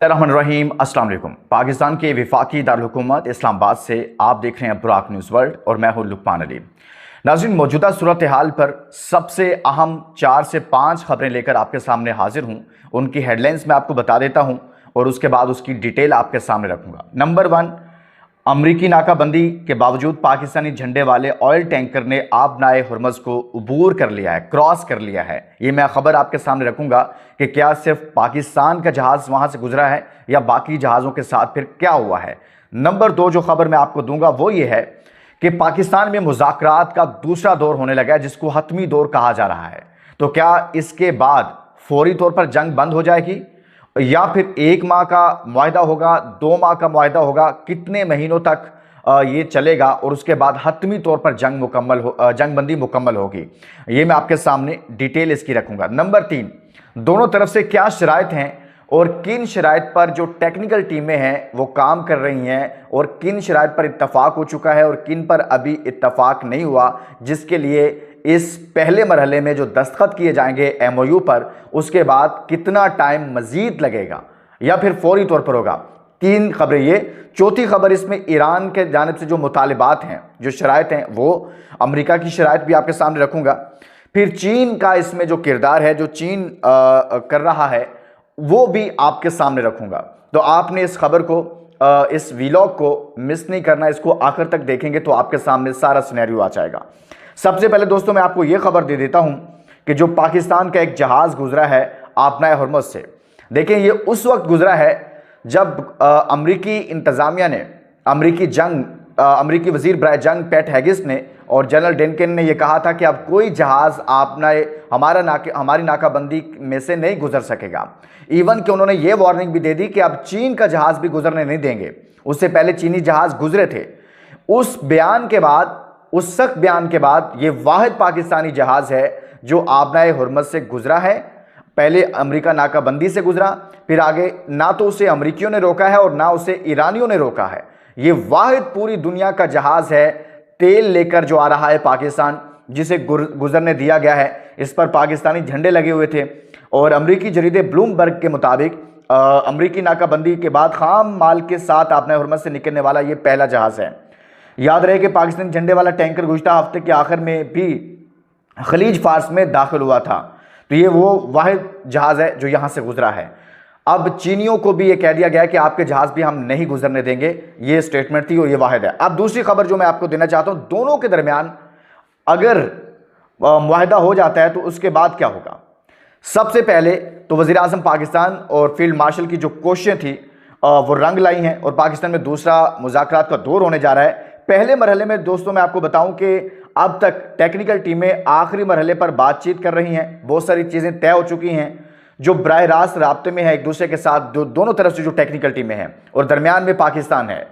रहीम अस्सलाम वालेकुम। पाकिस्तान के वफाकी दारुल-हुकूमत इस्लामाबाद से आप देख रहे हैं बुराक न्यूज़ वर्ल्ड और मैं हूं लुकमान अली। नाज़रीन, मौजूदा सूरत हाल पर सबसे अहम 4 से 5 खबरें लेकर आपके सामने हाजिर हूं। उनकी हेडलाइंस मैं आपको बता देता हूं और उसके बाद उसकी डिटेल आपके सामने रखूंगा। नंबर 1, अमरीकी नाकाबंदी के बावजूद पाकिस्तानी झंडे वाले ऑयल टैंकर ने आबनाए हुर्मुज़ को अबूर कर लिया है, क्रॉस कर लिया है। ये मैं खबर आपके सामने रखूंगा कि क्या सिर्फ पाकिस्तान का जहाज़ वहां से गुजरा है या बाकी जहाज़ों के साथ फिर क्या हुआ है। नंबर 2 जो खबर मैं आपको दूंगा वो ये है कि पाकिस्तान में मुज़ाकरात का दूसरा दौर होने लगा है, जिसको हतमी दौर कहा जा रहा है। तो क्या इसके बाद फौरी तौर पर जंग बंद हो जाएगी या फिर 1 माह का मुआहदा होगा, 2 माह का मुआहदा होगा, कितने महीनों तक ये चलेगा और उसके बाद हतमी तौर पर जंगबंदी मुकम्मल होगी। ये मैं आपके सामने डिटेल इसकी रखूंगा। नंबर 3, दोनों तरफ से क्या शराइत हैं और किन शराइत पर जो टेक्निकल टीमें हैं वो काम कर रही हैं और किन शराइत पर इत्तफाक हो चुका है और किन पर अभी इत्तफाक नहीं हुआ, जिसके लिए इस पहले मरहले में जो दस्तखत किए जाएंगे एमओयू पर, उसके बाद कितना टाइम मजीद लगेगा या फिर फौरी तौर पर होगा। 3 खबरें ये। चौथी खबर इसमें ईरान के जानिब से जो मुतालिबात हैं, जो शराइत हैं, वो अमेरिका की शराइत भी आपके सामने रखूंगा। फिर चीन का इसमें जो किरदार है, जो चीन कर रहा है, वो भी आपके सामने रखूंगा। तो आपने इस खबर को, इस व्लॉग को मिस नहीं करना, इसको आखिर तक देखेंगे तो आपके सामने सारा सिनेरियो आ जाएगा। सबसे पहले दोस्तों मैं आपको यह खबर दे देता हूं कि जो पाकिस्तान का एक जहाज गुजरा है आबनाए हुर्मुज़ से, देखें ये उस वक्त गुजरा है जब अमरीकी इंतजामिया ने, अमरीकी वजीर बराए जंग पैट हेगिस ने और जनरल डेनकन ने यह कहा था कि अब कोई जहाज आपनाए हमारी नाकाबंदी में से नहीं गुजर सकेगा। इवन कि उन्होंने ये वार्निंग भी दे दी कि अब चीन का जहाज भी गुजरने नहीं देंगे। उससे पहले चीनी जहाज गुजरे थे। उस सख्त बयान के बाद ये वाहिद पाकिस्तानी जहाज है जो आबनाए हुर्मुज़ से गुजरा है। पहले अमेरिका नाकाबंदी से गुजरा, फिर आगे ना तो उसे अमरीकियों ने रोका है और ना उसे ईरानियों ने रोका है। ये वाहिद पूरी दुनिया का जहाज है तेल लेकर जो आ रहा है पाकिस्तान, जिसे गुजरने दिया गया है। इस पर पाकिस्तानी झंडे लगे हुए थे और अमरीकी जरीदे ब्लूमबर्ग के मुताबिक अमरीकी नाकाबंदी के बाद खाम माल के साथ आबनाए हुर्मुज़ से निकलने वाला ये पहला जहाज है। याद रहे कि पाकिस्तानी झंडे वाला टैंकर गुज़िश्ता हफ्ते के आखिर में भी खलीज फार्स में दाखिल हुआ था। तो ये वो वाहिद जहाज है जो यहां से गुजरा है। अब चीनियों को भी ये कह दिया गया है कि आपके जहाज भी हम नहीं गुजरने देंगे। ये स्टेटमेंट थी और ये वाहिद है। अब दूसरी खबर जो मैं आपको देना चाहता हूं, दोनों के दरमियान अगर मुआहदा हो जाता है तो उसके बाद क्या होगा। सबसे पहले तो वज़ीर आज़म पाकिस्तान और फील्ड मार्शल की जो कोशिशें थी वो रंग लाई हैं और पाकिस्तान में दूसरा मुज़ाकरात का दौर होने जा रहा है। पहले मरहले में दोस्तों मैं आपको बताऊं कि अब तक टेक्निकल टीमें आखिरी मरहले पर बातचीत कर रही हैं। बहुत सारी चीज़ें तय हो चुकी हैं जो बराह रास्त राब्ते में है एक दूसरे के साथ, दोनों तरफ से जो टेक्निकल टीमें हैं, और दरमियान में पाकिस्तान है।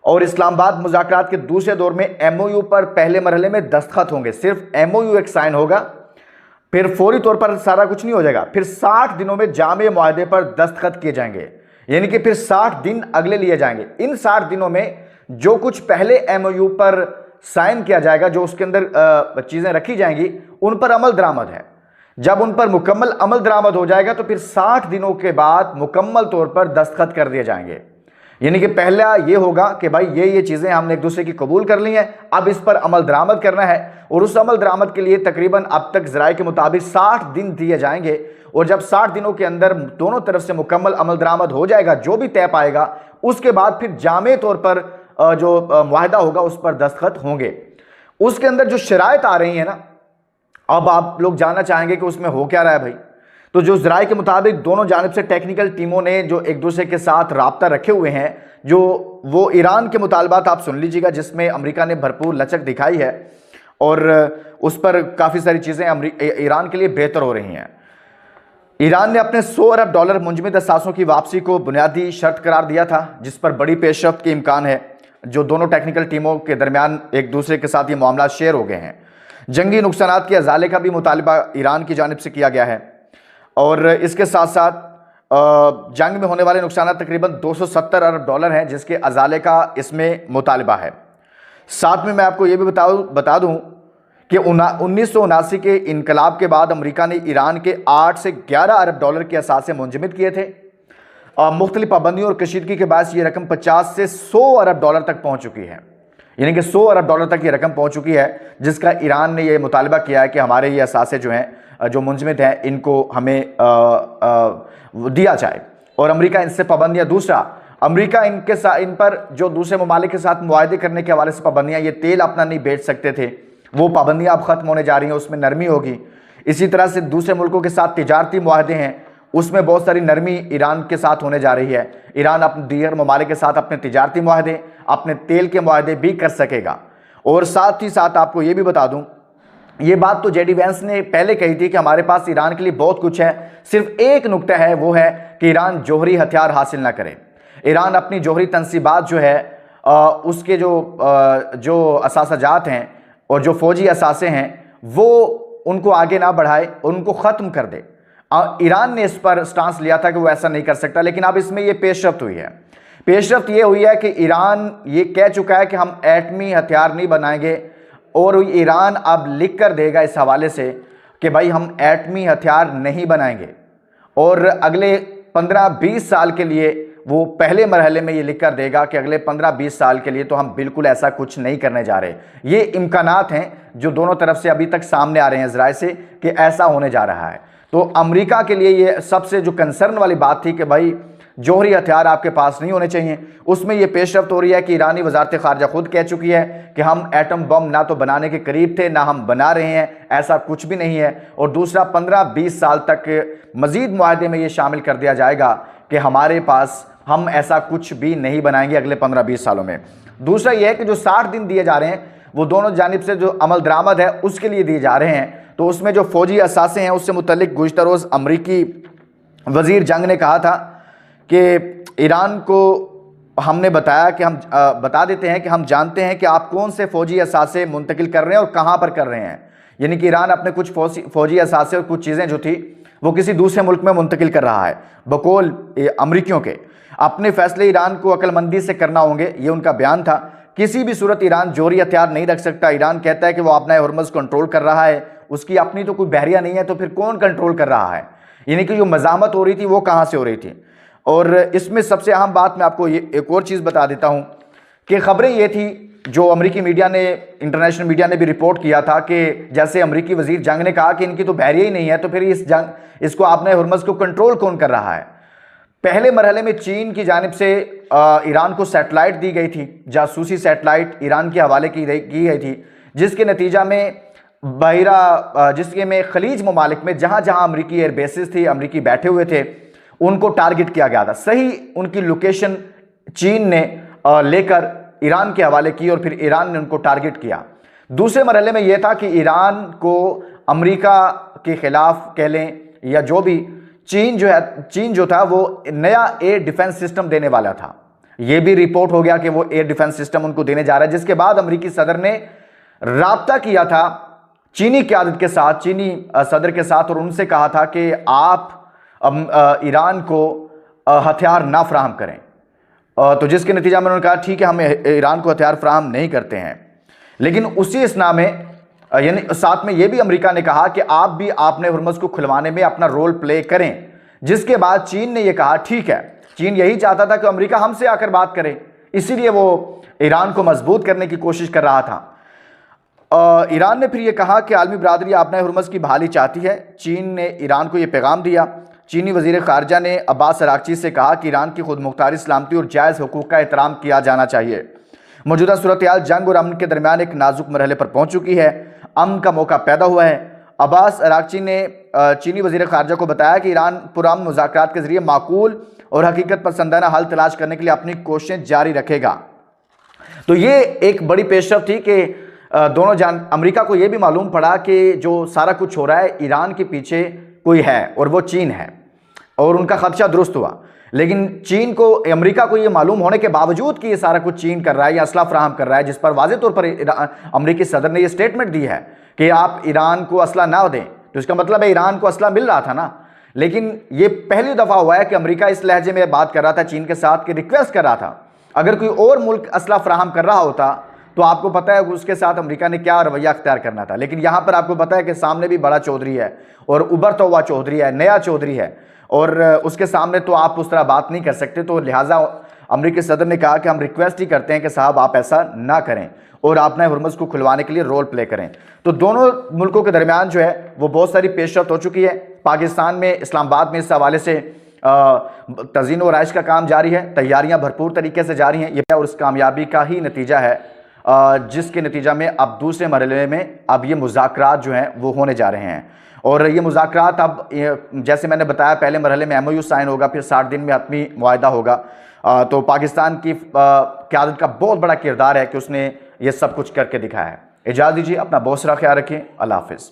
और इस्लामाबाद मुज़ाकरात के दूसरे दौर में एमओयू पर पहले मरहले में दस्तखत होंगे। सिर्फ एमओयू एक साइन होगा, फिर फौरी तौर पर सारा कुछ नहीं हो जाएगा। फिर 60 दिनों में जामे मुआहदे पर दस्तखत किए जाएंगे, यानी कि फिर 60 दिन अगले लिए जाएंगे। इन 60 दिनों में जो कुछ पहले एमओयू पर साइन किया जाएगा, जो उसके अंदर चीजें रखी जाएंगी, उन पर अमल दरामद है। जब उन पर मुकम्मल अमल दरामद हो जाएगा तो फिर 60 दिनों के बाद मुकम्मल तौर पर दस्तखत कर दिए जाएंगे। यानी कि पहला ये होगा कि भाई ये चीजें हमने एक दूसरे की कबूल कर ली हैं, अब इस पर अमल दरामद करना है और उस अमल दरामद के लिए तकरीबन अब तक ज़राए के मुताबिक 60 दिन दिए जाएंगे। और जब 60 दिनों के अंदर दोनों तरफ से मुकम्मल अमल दरामद हो जाएगा, जो भी तय पाएगा, उसके बाद फिर जामे तौर पर जो मुआहदा होगा उस पर दस्तखत होंगे। उसके अंदर जो शराइत आ रही है ना, अब आप लोग जानना चाहेंगे कि उसमें हो क्या रहा है भाई। तो जो ज़राए के मुताबिक दोनों जानिब से टेक्निकल टीमों ने जो एक दूसरे के साथ राब्ता रखे हुए हैं, जो वो ईरान के मुतालबात आप सुन लीजिएगा, जिसमें अमेरिका ने भरपूर लचक दिखाई है और उस पर काफ़ी सारी चीज़ें ईरान के लिए बेहतर हो रही हैं। ईरान ने अपने $100 अरब मुंजमद असासों की वापसी को बुनियादी शर्त करार दिया था, जिस पर बड़ी पेशरफ्त के इम्कान है। जो दोनों टेक्निकल टीमों के दरमियान एक दूसरे के साथ ये मामला शेयर हो गए हैं। जंगी नुकसानात के अजाले का भी मुतालबा ईरान की जानिब से किया गया है और इसके साथ साथ जंग में होने वाले नुकसान तकरीबन $270 अरब हैं, जिसके अजाले का इसमें मुतालबा है। साथ में मैं आपको ये भी बता दूं कि 1979 के इनकलाब के बाद अमेरिका ने ईरान के $8 से $11 अरब के असासे मुंजमद किए थे मुख्तलिफ पाबंदियों और कशीदगी के बाद ये रकम 50 से 100 अरब डॉलर तक पहुंच चुकी है। यानी कि 100 अरब डॉलर तक ये रकम पहुंच चुकी है, जिसका ईरान ने ये मुतालबा किया है कि हमारे ये असासे जो हैं, जो मुंजमद हैं, इनको हमें दिया जाए और अमेरिका इनसे पाबंदियां। दूसरा, अमेरिका इनके साथ, इन पर जो दूसरे ममालिक के साथ मुआहदे करने के हवाले से पाबंदियां, ये तेल अपना नहीं बेच सकते थे, वो पाबंदियां अब ख़त्म होने जा रही हैं, उसमें नरमी होगी। इसी तरह से दूसरे मुल्कों के साथ तिजारती मुआहदे हैं, उसमें बहुत सारी नरमी ईरान के साथ होने जा रही है। ईरान अपने दीगर ममालिक के साथ अपने तिजारती मुआहदे, अपने तेल के मुआहदे भी कर सकेगा। और साथ ही साथ आपको ये भी बता दूं, ये बात तो जेडी वैंस ने पहले कही थी कि हमारे पास ईरान के लिए बहुत कुछ है, सिर्फ एक नुक्ता है, वो है कि ईरान जोहरी हथियार हासिल ना करे। ईरान अपनी जोहरी तनसीबात जो है, उसके जो असासाजात हैं और जो फौजी असासे हैं, वो उनको आगे ना बढ़ाए और उनको ख़त्म कर दे। ईरान ने इस पर स्टांस लिया था कि वो ऐसा नहीं कर सकता, लेकिन अब इसमें ये पेशरफ्त हुई है। पेशरफ्त ये हुई है कि ईरान ये कह चुका है कि हम एटमी हथियार नहीं बनाएंगे, और ईरान अब लिख कर देगा इस हवाले से कि भाई हम एटमी हथियार नहीं बनाएंगे, और अगले 15-20 साल के लिए वो पहले मरहले में ये लिख कर देगा कि अगले 15-20 साल के लिए तो हम बिल्कुल ऐसा कुछ नहीं करने जा रहे। ये इम्कानात हैं जो दोनों तरफ से अभी तक सामने आ रहे हैं ज़राए से कि ऐसा होने जा रहा है। तो अमेरिका के लिए ये सबसे जो कंसर्न वाली बात थी कि भाई जोहरी हथियार आपके पास नहीं होने चाहिए, उसमें यह पेशरफ्त हो रही है कि ईरानी वजारत खारजा खुद कह चुकी है कि हम एटम बम ना तो बनाने के करीब थे, ना हम बना रहे हैं, ऐसा कुछ भी नहीं है। और दूसरा, 15-20 साल तक मजीद मुआहदे में ये शामिल कर दिया जाएगा कि हमारे पास, हम ऐसा कुछ भी नहीं बनाएंगे अगले 15-20 सालों में। दूसरा यह है कि जो 60 दिन दिए जा रहे हैं, वो दोनों जानिब से जो अमल दरामद है उसके लिए दिए जा रहे हैं। तो उसमें जो फौजी असासे हैं, उससे मुतल्लिक गुज़िश्ता रोज़ अमरीकी वज़ीर जंग ने कहा था कि ईरान को हमने बताया कि हम बता देते हैं कि हम जानते हैं कि आप कौन से फ़ौजी असासे मुंतकिल कर रहे हैं और कहाँ पर कर रहे हैं। यानी कि ईरान अपने कुछ फ़ौजी असासे और कुछ चीज़ें जो थी वो किसी दूसरे मुल्क में मुंतकिल कर रहा है। बकौल अमरीकियों के, अपने फ़ैसले ईरान को अक्लमंदी से करना होंगे, ये उनका बयान था। किसी भी सूरत ईरान जोहरी हथियार नहीं रख सकता। ईरान कहता है कि वो अपना हुर्मुज़ कंट्रोल कर रहा है, उसकी अपनी तो कोई बहरिया नहीं है, तो फिर कौन कंट्रोल कर रहा है? यानी कि जो मज़ामत हो रही थी वो कहाँ से हो रही थी? और इसमें सबसे अहम बात मैं आपको ये एक और चीज़ बता देता हूँ कि ख़बरें ये थी, जो अमरीकी मीडिया ने, इंटरनेशनल मीडिया ने भी रिपोर्ट किया था कि जैसे अमरीकी वज़ीर जंग ने कहा कि इनकी तो बहरिया ही नहीं है, तो फिर इसको आपने हुर्मुज़ को कंट्रोल कौन कर रहा है? पहले मरहले में चीन की जानिब से ईरान को सैटेलाइट दी गई थी, जासूसी सैटेलाइट ईरान के हवाले की गई थी, जिसके नतीजा में जिसके में खलीज ममालिक में जहाँ जहाँ अमरीकी एयर बेसिस थी, अमरीकी बैठे हुए थे, उनको टारगेट किया गया था। सही उनकी लोकेशन चीन ने लेकर ईरान के हवाले की और फिर ईरान ने उनको टारगेट किया। दूसरे मरहले में यह था कि ईरान को अमेरिका के खिलाफ कह लें या जो भी, चीन जो था वो नया एयर डिफेंस सिस्टम देने वाला था। यह भी रिपोर्ट हो गया कि वो एयर डिफेंस सिस्टम उनको देने जा रहा है, जिसके बाद अमरीकी सदर ने राब्ता किया था चीनी क़यादत के साथ, चीनी सदर के साथ, और उनसे कहा था कि आप ईरान को हथियार ना फराहम करें। तो जिसके नतीजा में उन्होंने कहा ठीक है, हम ईरान को हथियार फराहम नहीं करते हैं। लेकिन उसी इसना में, यानी साथ में ये भी अमेरिका ने कहा कि आप भी आपने हुर्मुज़ को खुलवाने में अपना रोल प्ले करें। जिसके बाद चीन ने यह कहा ठीक है, चीन यही चाहता था कि अमेरिका हमसे आकर बात करे, इसीलिए वो ईरान को मजबूत करने की कोशिश कर रहा था। ईरान ने फिर यह कहा कि आलमी बरादरी आपने हुर्मुज़ की बहाली चाहती है। चीन ने ईरान को यह पैगाम दिया। चीनी वज़ीर ख़ारजा ने अब्बास अराग़ची से कहा कि ईरान की खुद मुख्तारी, सलामती और जायज़ हुकूक़ का एहतराम किया जाना चाहिए। मौजूदा सूरत हाल जंग और अमन के दरमियान एक नाजुक मरहले पर पहुँच चुकी है। अमन का मौका पैदा हुआ है। अब्बास अराग़ची ने चीनी वज़ीर ख़ारजा को बताया कि ईरान पुरअमन मुज़ाकरात के ज़रिए माकूल और हकीकत पसंदाना हल तलाश करने के लिए अपनी कोशिशें जारी रखेगा। तो ये एक बड़ी पेशरफ थी कि अमेरिका को यह भी मालूम पड़ा कि जो सारा कुछ हो रहा है, ईरान के पीछे कोई है और वो चीन है, और उनका खदशा दुरुस्त हुआ। लेकिन चीन को, अमेरिका को ये मालूम होने के बावजूद कि ये सारा कुछ चीन कर रहा है या असला फ्राहम कर रहा है, जिस पर वाज़ेह तौर पर अमरीकी सदर ने ये स्टेटमेंट दी है कि आप ईरान को असला ना दें, तो इसका मतलब है ईरान को असला मिल रहा था ना। लेकिन ये पहली दफ़ा हुआ है कि अमेरिका इस लहजे में बात कर रहा था चीन के साथ, कि रिक्वेस्ट कर रहा था। अगर कोई और मुल्क असला फ्राहम कर रहा होता तो आपको पता है उसके साथ अमेरिका ने क्या रवैया अख्तियार करना था। लेकिन यहाँ पर आपको पता है कि सामने भी बड़ा चौधरी है और उभरता हुआ चौधरी है, नया चौधरी है, और उसके सामने तो आप उस तरह बात नहीं कर सकते। तो लिहाजा अमेरिकी सदर ने कहा कि हम रिक्वेस्ट ही करते हैं कि साहब आप ऐसा ना करें और आप नए हुर्मुज़ को खुलवाने के लिए रोल प्ले करें। तो दोनों मुल्कों के दरमियान जो है वो बहुत सारी पेशरफ्त हो चुकी है। पाकिस्तान में इस्लामाबाद में इस हवाले से तज़ीन व राइश का काम जारी है, तैयारियां भरपूर तरीके से जारी हैं। ये और उस कामयाबी का ही नतीजा है जिसके नतीजा में अब दूसरे मरहले में अब ये मुज़ाकरात जो हैं वो होने जा रहे हैं। और ये मुज़ाकरात अब जैसे मैंने बताया पहले मरहले में MOU साइन होगा, फिर 60 दिन में हतमी मुआहदा होगा। तो पाकिस्तान की क़यादत का बहुत बड़ा किरदार है कि उसने ये सब कुछ करके दिखाया है। इजाज़त दीजिए, अपना बहुत सारा ख्याल रखिए। अल्लाह हाफ़िज़।